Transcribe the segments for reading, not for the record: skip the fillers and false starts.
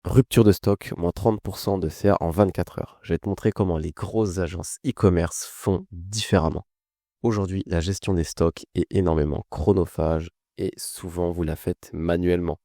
Rupture de stock, moins 30% de CA en 24 heures. Je vais te montrer comment les grosses agences e-commerce font différemment. Aujourd'hui, la gestion des stocks est énormément chronophage et souvent vous la faites manuellement.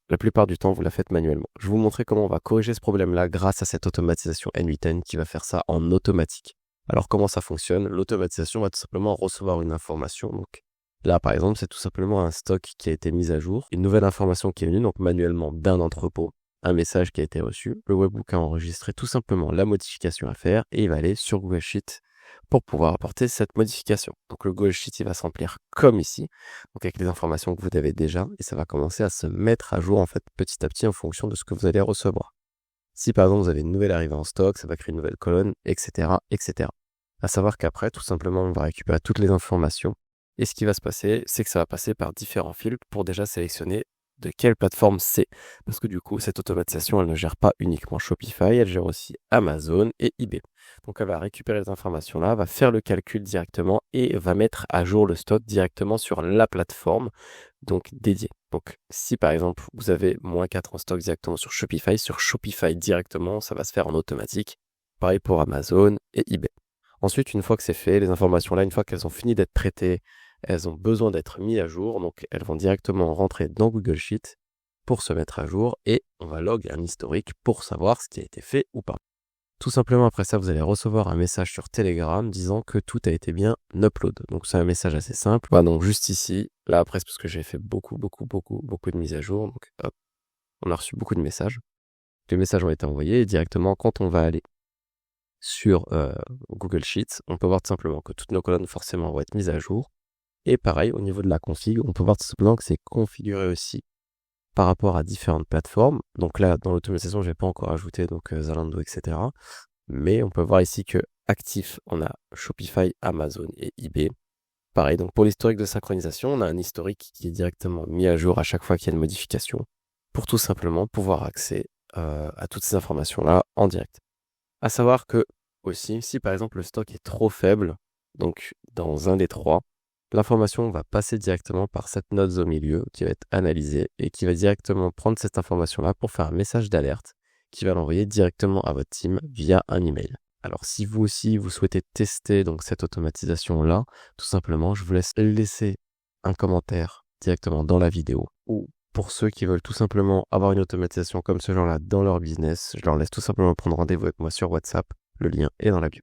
La plupart du temps, vous la faites manuellement. Je vais vous montrer comment on va corriger ce problème-là grâce à cette automatisation N8N qui va faire ça en automatique. Alors comment ça fonctionne? L'automatisation va tout simplement recevoir une information. Donc là, par exemple, c'est tout simplement un stock qui a été mis à jour, une nouvelle information qui est venue, donc manuellement d'un entrepôt, un message qui a été reçu. Le webhook a enregistré tout simplement la modification à faire et il va aller sur Google Sheet pour pouvoir apporter cette modification. Donc le Google Sheet, il va se remplir comme ici, donc avec les informations que vous avez déjà, et ça va commencer à se mettre à jour en fait petit à petit en fonction de ce que vous allez recevoir. Si par exemple vous avez une nouvelle arrivée en stock, ça va créer une nouvelle colonne, etc., etc. À savoir qu'après, tout simplement, on va récupérer toutes les informations. Et ce qui va se passer, c'est que ça va passer par différents filtres pour déjà sélectionner de quelle plateforme c'est. Parce que du coup, cette automatisation, elle ne gère pas uniquement Shopify, elle gère aussi Amazon et eBay. Donc elle va récupérer les informations-là, va faire le calcul directement et va mettre à jour le stock directement sur la plateforme donc dédiée. Donc si par exemple vous avez -4 en stock directement sur Shopify directement, ça va se faire en automatique. Pareil pour Amazon et eBay. Ensuite, une fois que c'est fait, les informations-là, une fois qu'elles ont fini d'être traitées, elles ont besoin d'être mises à jour. Donc, elles vont directement rentrer dans Google Sheet pour se mettre à jour et on va log un historique pour savoir ce qui a été fait ou pas. Tout simplement, après ça, vous allez recevoir un message sur Telegram disant que tout a été bien upload. Donc, c'est un message assez simple. Donc, juste ici, là, après, c'est parce que j'ai fait beaucoup de mises à jour. Donc, hop, on a reçu beaucoup de messages. Les messages ont été envoyés et directement, quand on va aller sur Google Sheets, on peut voir tout simplement que toutes nos colonnes forcément vont être mises à jour. Et pareil, au niveau de la config, on peut voir tout simplement que c'est configuré aussi par rapport à différentes plateformes. Donc là, dans l'automatisation, je n'ai pas encore ajouté donc Zalando, etc. Mais on peut voir ici que actif, on a Shopify, Amazon et eBay. Pareil, donc pour l'historique de synchronisation, on a un historique qui est directement mis à jour à chaque fois qu'il y a une modification pour tout simplement pouvoir accéder à toutes ces informations-là en direct. À savoir que aussi, si par exemple le stock est trop faible, donc dans un des trois, l'information va passer directement par cette note au milieu qui va être analysée et qui va directement prendre cette information-là pour faire un message d'alerte qui va l'envoyer directement à votre team via un email. Alors si vous aussi vous souhaitez tester donc cette automatisation-là, tout simplement, je vous laisse laisser un commentaire directement dans la vidéo ou pour ceux qui veulent tout simplement avoir une automatisation comme ce genre-là dans leur business, je leur laisse tout simplement prendre rendez-vous avec moi sur WhatsApp. Le lien est dans la bio.